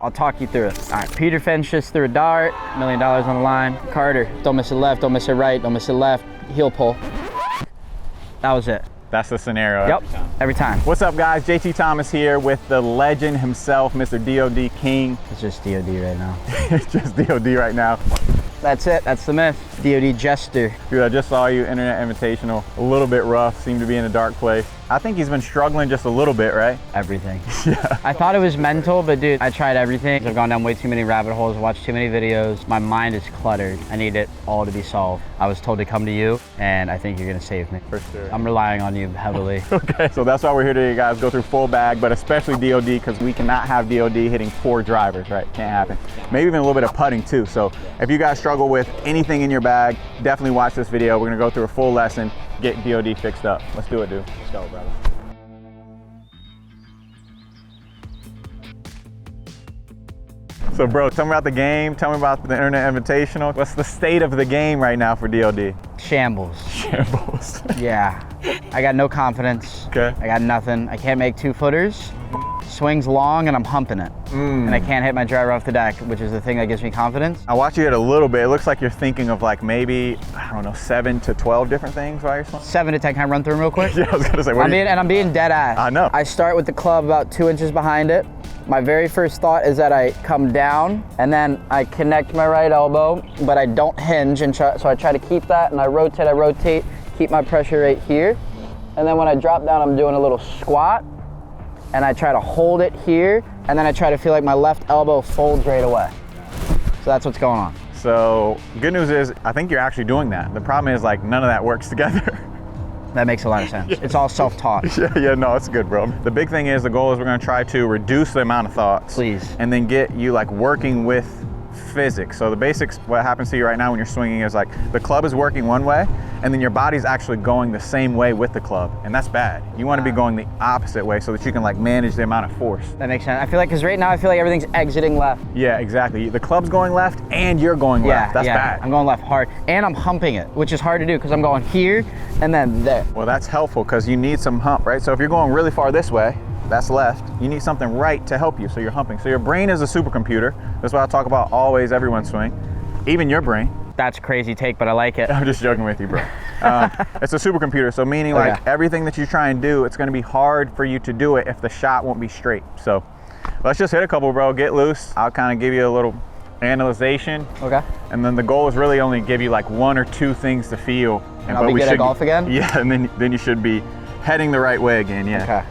I'll talk you through it. All right, Peter Finch just threw a dart, $1 million on the line. Carter, don't miss it left, don't miss it right, don't miss it left, heel pull. That was it. That's the scenario. Yep, every time. What's up, guys? JT Thomas here with the legend himself, Mr. DOD King. It's just DOD right now. It's just DOD right now. That's it, that's the myth. DOD Jester. Dude, I just saw you, Internet Invitational. A little bit rough, seemed to be in a dark place. I think he's been struggling just a little bit, right? Everything. Yeah. I thought it was mental, but dude, I tried everything. I've gone down way too many rabbit holes, watched too many videos. My mind is cluttered. I need it all to be solved. I was told to come to you, and I think you're gonna save me. For sure. I'm relying on you heavily. Okay, so that's why we're here today, guys. Go through full bag, but especially DOD, because we cannot have DOD hitting poor drivers, right? Can't happen. Maybe even a little bit of putting too. So if you guys struggle with anything in your bag, definitely watch this video. We're gonna go through a full lesson, get DOD fixed up. Let's do it, dude. Let's go, brother. So bro, tell me about the game, tell me about the Internet Invitational. What's the state of the game right now for DOD? Shambles. Shambles. Yeah, I got no confidence. Okay. I got nothing. I can't make 2-footers. Swings long and I'm humping it. And I can't hit my driver off the deck, which is the thing that gives me confidence. I watch you hit a little bit. It looks like you're thinking of like maybe, I don't know, 7 to 12 different things while you're swinging. 7 to 10, can I run through them real quick? Yeah, I was gonna say, I'm being dead ass. I know. I start with the club about 2 inches behind it. My very first thought is that I come down and then I connect my right elbow, but I don't hinge, and so I try to keep that, and I rotate, keep my pressure right here. And then when I drop down, I'm doing a little squat, and I try to hold it here, and then I try to feel like my left elbow folds right away. So that's what's going on. So good news is, I think you're actually doing that. The problem is like none of that works together. That makes a lot of sense. It's all self-taught. Yeah, no, it's good, bro. The big thing is, the goal is we're gonna try to reduce the amount of thoughts. Please. And then get you like working with physics. So the basics, what happens to you right now when you're swinging is like the club is working one way, and then your body's actually going the same way with the club, and that's bad. You want to be going the opposite way so that you can like manage the amount of force. That makes sense. I feel like, because right now I feel like everything's exiting left. Yeah, exactly. The club's going left and you're going left. That's bad. I'm going left hard, and I'm humping it, which is hard to do because I'm going here and then there. Well, that's helpful because you need some hump, right? So if you're going really far this way, that's left, you need something right to help you, so you're humping. So your brain is a supercomputer. That's what I talk about always, everyone swing, even your brain. That's a crazy take, but I like it. I'm just joking with you, bro. It's a supercomputer, so meaning like everything that you try and do, it's gonna be hard for you to do it if the shot won't be straight. So let's just hit a couple, bro, get loose. I'll kind of give you a little analyzation. Okay. And then the goal is really only give you like 1 or 2 things to feel. And I'll be good at golf again? Yeah, and then you should be heading the right way again, yeah. Okay.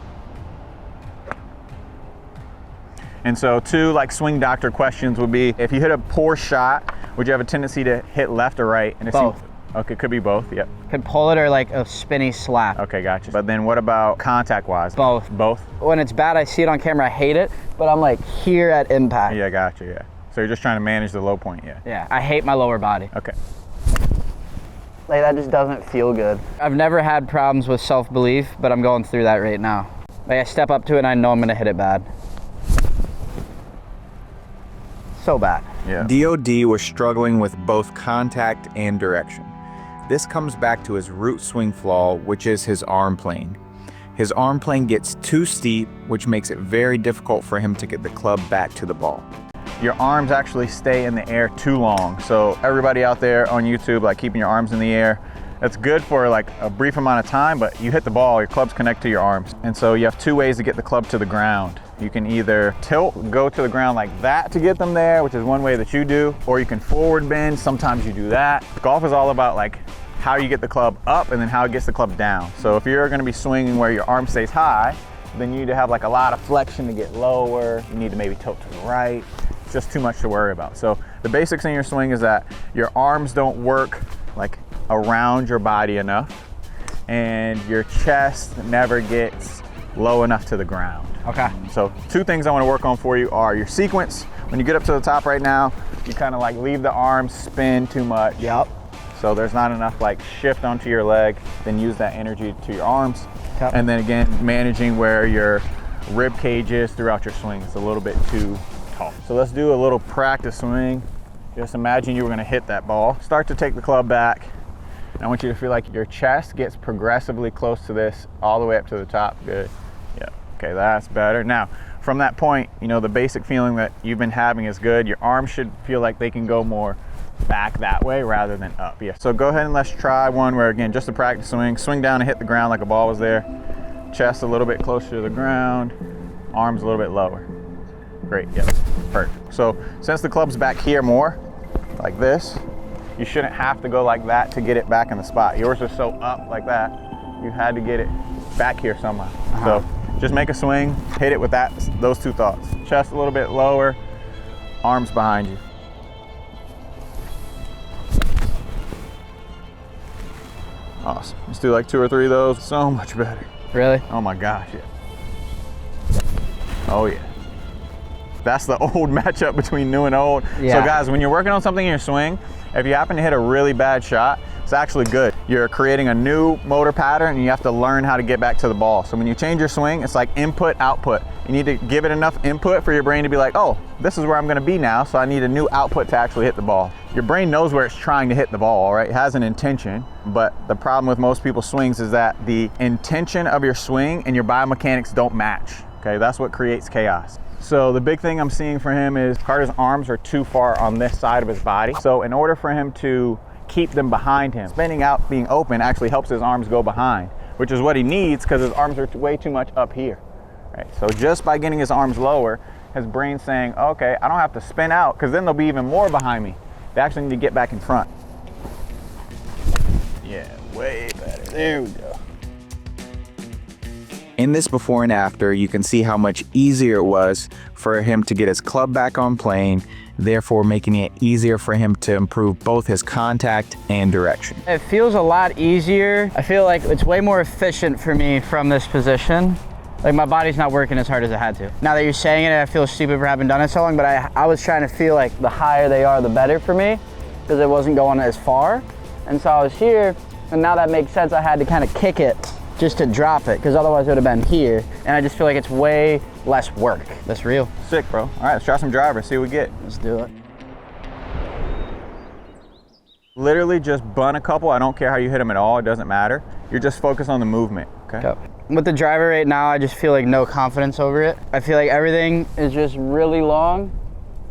And so 2 like swing doctor questions would be, if you hit a poor shot, would you have a tendency to hit left or right? And both. Okay, could be both, yep. Could pull it or like a spinny slap. Okay, gotcha. But then what about contact-wise? Both. Both? When it's bad, I see it on camera, I hate it, but I'm like here at impact. Yeah, gotcha, yeah. So you're just trying to manage the low point, yeah. Yeah, I hate my lower body. Okay. Like that just doesn't feel good. I've never had problems with self-belief, but I'm going through that right now. Like I step up to it and I know I'm gonna hit it bad. So bad. Yeah. DOD was struggling with both contact and direction. This comes back to his root swing flaw, which is his arm plane. His arm plane gets too steep, which makes it very difficult for him to get the club back to the ball. Your arms actually stay in the air too long. So everybody out there on YouTube, like keeping your arms in the air, that's good for like a brief amount of time, but you hit the ball, your clubs connect to your arms. And so you have 2 ways to get the club to the ground. You can either tilt, go to the ground like that to get them there, which is one way that you do, or you can forward bend, sometimes you do that. Golf is all about like how you get the club up and then how it gets the club down. So if you're gonna be swinging where your arm stays high, then you need to have like a lot of flexion to get lower. You need to maybe tilt to the right. It's just too much to worry about. So the basics in your swing is that your arms don't work like around your body enough, and your chest never gets low enough to the ground. Okay. So 2 things I want to work on for you are your sequence. When you get up to the top right now, you kind of like leave the arms spin too much. Yep. So there's not enough like shift onto your leg, then use that energy to your arms. Yep. And then again, managing where your rib cage is throughout your swing. It's a little bit too tall. So let's do a little practice swing. Just imagine you were gonna hit that ball. Start to take the club back. I want you to feel like your chest gets progressively close to this all the way up to the top. Good. Yeah. Okay, that's better. Now, from that point, you know, the basic feeling that you've been having is good. Your arms should feel like they can go more back that way rather than up. Yeah. So go ahead and let's try one where, again, just a practice swing. Swing down and hit the ground like a ball was there. Chest a little bit closer to the ground. Arms a little bit lower. Great. Yep. Perfect. So since the club's back here more, like this, you shouldn't have to go like that to get it back in the spot. Yours is so up like that, you had to get it back here somehow. So just make a swing, hit it with those two thoughts. Chest a little bit lower, arms behind you. Awesome. Let's do like 2 or 3 of those. So much better. Really? Oh my gosh, yeah. Oh yeah. That's the old matchup between new and old. Yeah. So guys, when you're working on something in your swing, if you happen to hit a really bad shot, it's actually good. You're creating a new motor pattern and you have to learn how to get back to the ball. So when you change your swing, it's like input, output. You need to give it enough input for your brain to be like, oh, this is where I'm gonna be now, so I need a new output to actually hit the ball. Your brain knows where it's trying to hit the ball, all right? It has an intention, but the problem with most people's swings is that the intention of your swing and your biomechanics don't match, okay? That's what creates chaos. So the big thing I'm seeing for him is Carter's arms are too far on this side of his body. So in order for him to keep them behind him, spinning out, being open actually helps his arms go behind, which is what he needs because his arms are way too much up here. Right? So just by getting his arms lower, his brain's saying, okay, I don't have to spin out because then they'll be even more behind me. They actually need to get back in front. Yeah, way better. There we go. In this before and after, you can see how much easier it was for him to get his club back on plane, therefore making it easier for him to improve both his contact and direction. It feels a lot easier. I feel like it's way more efficient for me from this position. Like my body's not working as hard as it had to. Now that you're saying it, I feel stupid for having done it so long, but I was trying to feel like the higher they are, the better for me, because it wasn't going as far. And so I was here, and now that makes sense. I had to kind of kick it just to drop it, because otherwise it would have been here. And I just feel like it's way less work. That's real. Sick, bro. All right, let's try some drivers, see what we get. Let's do it. Literally just bun a couple. I don't care how you hit them at all. It doesn't matter. You're just focused on the movement, okay? Yep. With the driver right now, I just feel like no confidence over it. I feel like everything is just really long,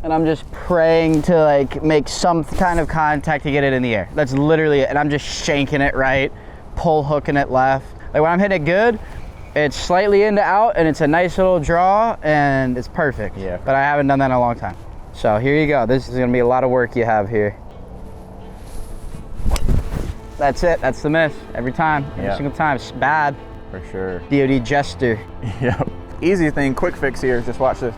and I'm just praying to like make some kind of contact to get it in the air. That's literally it. And I'm just shanking it right, pull hooking it left. Like when I'm hitting it good, it's slightly into out and it's a nice little draw and it's perfect. Yeah. But I haven't done that in a long time. So here you go. This is gonna be a lot of work you have here. That's it, that's the miss. Every time, every single time. It's bad. For sure. DOD Jester. Yep. Easy thing, quick fix here, just watch this.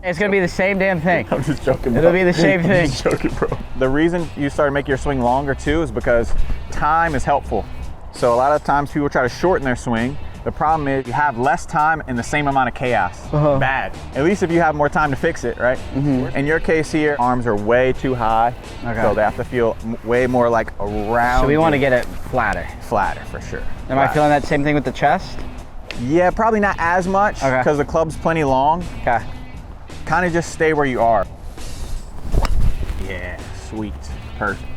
It's gonna be the same damn thing. I'm just joking, bro. It'll be the same thing. I'm just joking, bro. The reason you start to make your swing longer too is because time is helpful. So a lot of times people try to shorten their swing. The problem is you have less time and the same amount of chaos. Bad. At least if you have more time to fix it, right? In your case here, arms are way too high. Okay. So they have to feel way more like around. So we want to get it flatter. Flatter, for sure. Am I feeling that same thing with the chest? Yeah, probably not as much because the club's plenty long. Okay. Kind of just stay where you are. Yeah, sweet, perfect.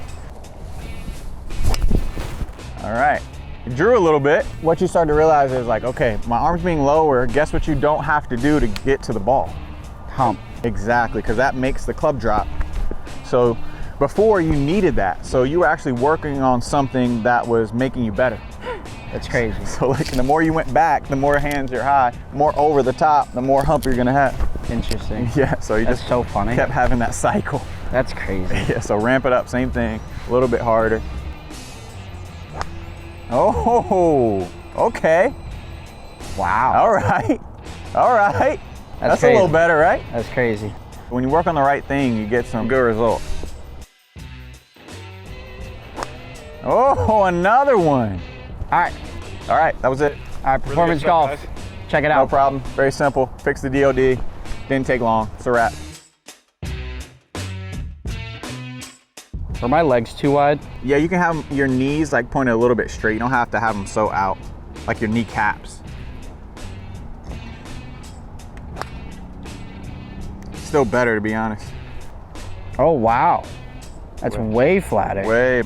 All right, you drew a little bit. What you start to realize is like, okay, my arms being lower, guess what you don't have to do to get to the ball? Hump. Exactly, because that makes the club drop. So before you needed that. So you were actually working on something that was making you better. That's crazy. So like the more you went back, the more hands you're high, more over the top, the more hump you're gonna have. Interesting. Yeah, so you That's just so funny. kept having that cycle. That's crazy. Yeah, so ramp it up, same thing, a little bit harder. Oh, okay. Wow. All right, all right. That's crazy. A little better, right? That's crazy. When you work on the right thing, you get some good results. Oh, another one. All right. All right, that was it. All right, performance golf. Check it out. No problem, very simple. Fix the DOD, didn't take long, it's a wrap. Are my legs too wide? Yeah, you can have your knees like pointed a little bit straight. You don't have to have them so out, like your kneecaps. Still better, to be honest. Oh, wow. That's way flatter. Way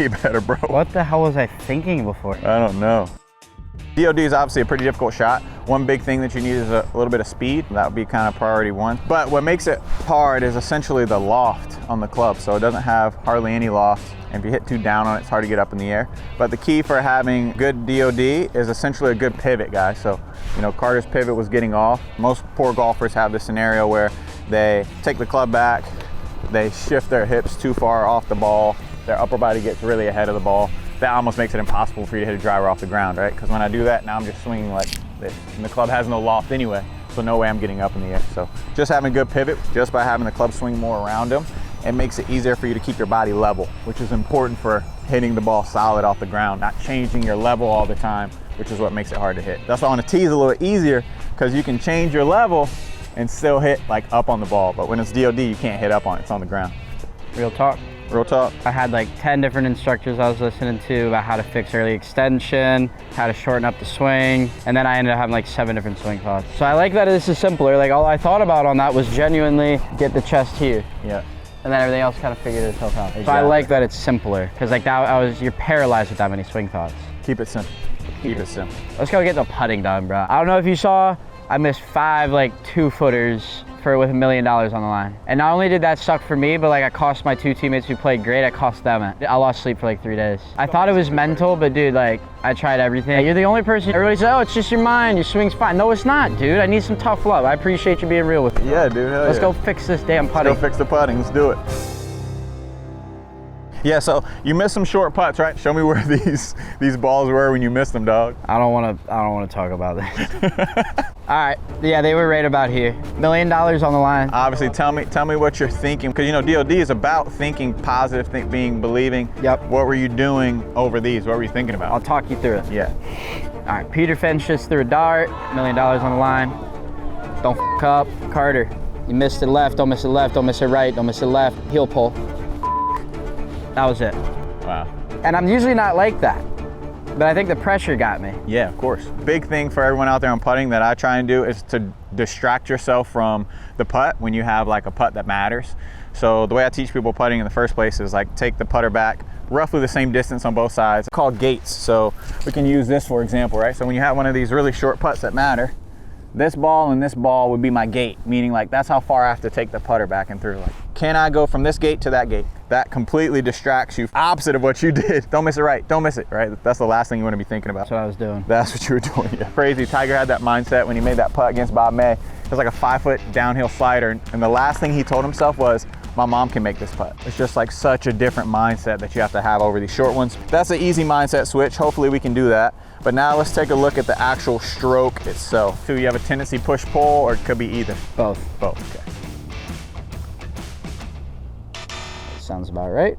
better, bro. What the hell was I thinking before? I don't know. DOD is obviously a pretty difficult shot. One big thing that you need is a little bit of speed. That would be kind of priority one. But what makes it hard is essentially the loft on the club. So it doesn't have hardly any loft. And if you hit too down on it, it's hard to get up in the air. But the key for having good DOD is essentially a good pivot, guys. So, you know, Carter's pivot was getting off. Most poor golfers have this scenario where they take the club back, they shift their hips too far off the ball, their upper body gets really ahead of the ball. That almost makes it impossible for you to hit a driver off the ground, right? Because when I do that, now I'm just swinging like this. And the club has no loft anyway, so no way I'm getting up in the air. So just having a good pivot, just by having the club swing more around them, it makes it easier for you to keep your body level, which is important for hitting the ball solid off the ground, not changing your level all the time, which is what makes it hard to hit. That's why on a tee is a little easier, because you can change your level and still hit like up on the ball. But when it's DOD, you can't hit up on it, it's on the ground. Real talk. Real talk. I had like 10 different instructors I was listening to about how to fix early extension, how to shorten up the swing, and then I ended up having like 7 different swing thoughts. So I like that this is simpler. Like all I thought about on that was genuinely get the chest here. Yeah. And then everything else kind of figured itself out. Exactly. So I like that it's simpler, because like that you're paralyzed with that many swing thoughts. Keep it simple. Keep it simple. Let's go get the putting done, bro. I don't know if you saw, I missed 5 like 2-footers with $1 million on the line. And not only did that suck for me, but like I cost my 2 teammates who played great, I cost them it. I lost sleep for like 3 days. I thought it was mental, but dude, like I tried everything. You're the only person, everybody says, oh, it's just your mind, your swing's fine. No, it's not, dude. I need some tough love. I appreciate you being real with me. Yeah, dude, hell Let's yeah. go fix this damn putting. Let's go fix the putting, let's do it. Yeah, so you missed some short putts, right? Show me where these balls were when you missed them, dog. I don't want to talk about this. All right, yeah, they were right about here. $1 million on the line. Obviously, tell me what you're thinking, because you know DOD is about thinking positive, believing. Yep. What were you doing over these? What were you thinking about? I'll talk you through it. Yeah. All right, Peter Finch just threw a dart, $1 million on the line. Don't f up. Carter, you missed it left, don't miss it left, don't miss it right, don't miss it left. Heel pull. That was it. Wow. And I'm usually not like that, but I think the pressure got me. Yeah, of course. Big thing for everyone out there on putting that I try and do is to distract yourself from the putt when you have like a putt that matters. So the way I teach people putting in the first place is like take the putter back roughly the same distance on both sides. It's called gates. So we can use this for example, right? So when you have one of these really short putts that matter, this ball and this ball would be my gate, meaning like that's how far I have to take the putter back and through. Like, can I go from this gate to that gate? That completely distracts you. Opposite of what you did. Don't miss it right, don't miss it, right? That's the last thing you want to be thinking about. That's what I was doing. That's what you were doing, yeah. Crazy, Tiger had that mindset when he made that putt against Bob May. It was like a 5-foot downhill slider, and the last thing he told himself was, my mom can make this putt. It's just like such a different mindset that you have to have over these short ones. That's an easy mindset switch. Hopefully we can do that. But now let's take a look at the actual stroke itself. So you have a tendency push-pull, or it could be either? Both. Both, okay. Sounds about right.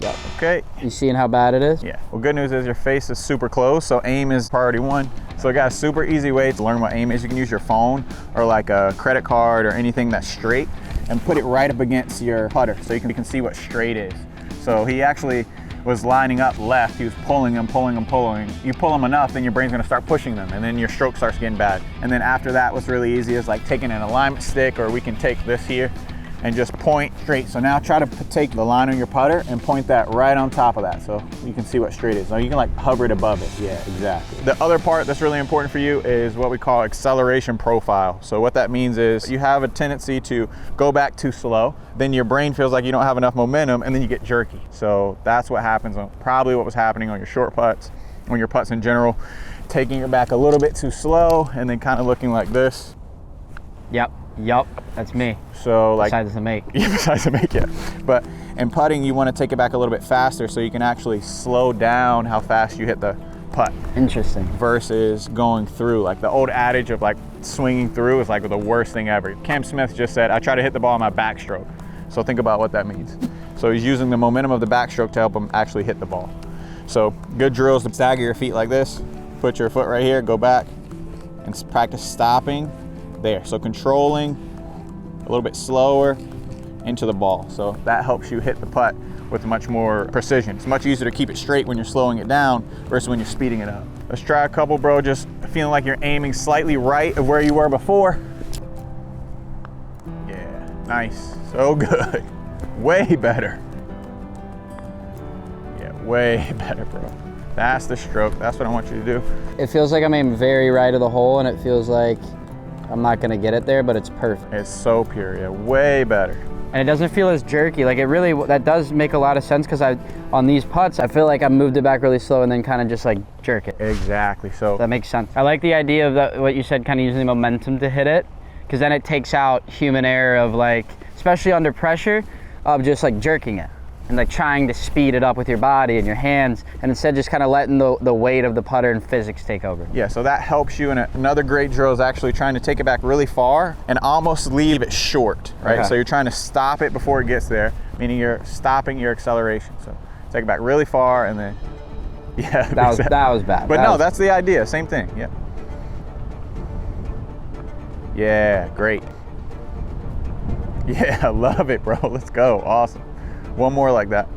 Yep. Okay. You seeing how bad it is? Yeah. Well, good news is your face is super close, so aim is priority 1. So I got a super easy way to learn what aim is. You can use your phone or like a credit card or anything that's straight and put it right up against your putter so you can see what straight is. So he actually was lining up left. He was pulling them, pulling them, pulling. You pull them enough, then your brain's gonna start pushing them, and then your stroke starts getting bad. And then after that, what's really easy is like taking an alignment stick, or we can take this here and just point straight. So now try to take the line on your putter and point that right on top of that so you can see what straight is. Now you can like hover it above it. Yeah, exactly. The other part that's really important for you is what we call acceleration profile. So what that means is you have a tendency to go back too slow, then your brain feels like you don't have enough momentum, and then you get jerky. So that's what happens, probably what was happening on your short putts, on your putts in general, taking it back a little bit too slow and then kind of looking like this. Yup, that's me. So like, besides the make. Yeah, besides the make, yeah. But in putting, you want to take it back a little bit faster so you can actually slow down how fast you hit the putt. Interesting. Versus going through. Like the old adage of like swinging through is like the worst thing ever. Cam Smith just said, I try to hit the ball on my backstroke. So think about what that means. So he's using the momentum of the backstroke to help him actually hit the ball. So good drills to stagger your feet like this. Put your foot right here, go back, and practice stopping. There, so controlling a little bit slower into the ball. So that helps you hit the putt with much more precision. It's much easier to keep it straight when you're slowing it down versus when you're speeding it up. Let's try a couple, bro. Just feeling like you're aiming slightly right of where you were before. Yeah, nice, so good. Way better. Yeah, Way better, bro. That's the stroke. That's what I want you to do. It feels like I'm aiming very right of the hole, and it feels like I'm not gonna get it there, but it's perfect. It's so pure, yeah, way better. And it doesn't feel as jerky. Like it really, that does make a lot of sense because on these putts, I feel like I moved it back really slow and then kind of just like jerk it. Exactly, so. That makes sense. I like the idea of what you said, kind of using the momentum to hit it, because then it takes out human error of like, especially under pressure, of just like jerking it and like trying to speed it up with your body and your hands, and instead just kind of letting the weight of the putter and physics take over. Yeah, so that helps you. And another great drill is actually trying to take it back really far and almost leave it short, right? Okay. So you're trying to stop it before it gets there, meaning you're stopping your acceleration. So take it back really far and then, yeah. That was bad. But no, that's the idea, same thing, yeah. Yeah, great. Yeah, I love it, bro. Let's go, awesome. One more like that.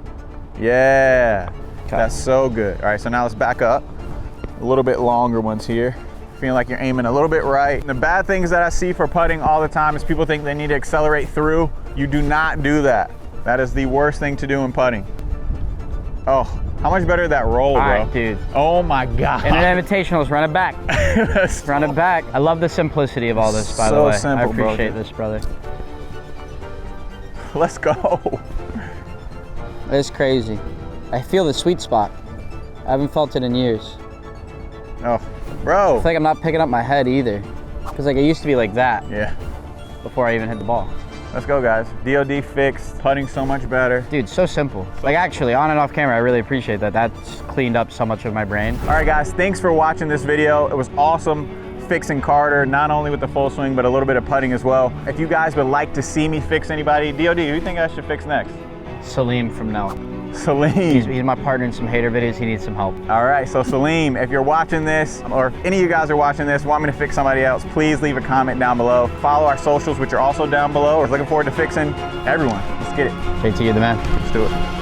Yeah, okay. That's so good. All right, so now let's back up. A little bit longer ones here. Feeling like you're aiming a little bit right. The bad things that I see for putting all the time is people think they need to accelerate through. You do not do that. That is the worst thing to do in putting. Oh, how much better did that roll, bro? All right, dude. Oh my God. Internet Invitationals, run it back. Run it back. I love the simplicity of all this, by the way. Simple, I appreciate this, brother. Let's go. It's crazy. I feel the sweet spot. I haven't felt it in years. Oh, bro. I feel like I'm not picking up my head either. Because like it used to be like that Yeah. before I even hit the ball. Let's go, guys. DOD fixed, putting so much better. Dude, so simple. Like actually, on and off camera, I really appreciate that. That's cleaned up so much of my brain. All right, guys, thanks for watching this video. It was awesome fixing Carter, not only with the full swing, but a little bit of putting as well. If you guys would like to see me fix anybody, DOD, who do you think I should fix next? Salim from now. Salim. He's my partner in some hater videos. He needs some help. All right, so Salim, if you're watching this, or if any of you guys are watching this, want me to fix somebody else, please leave a comment down below. Follow our socials, which are also down below. We're looking forward to fixing everyone. Let's get it. JT, you're the man. Let's do it.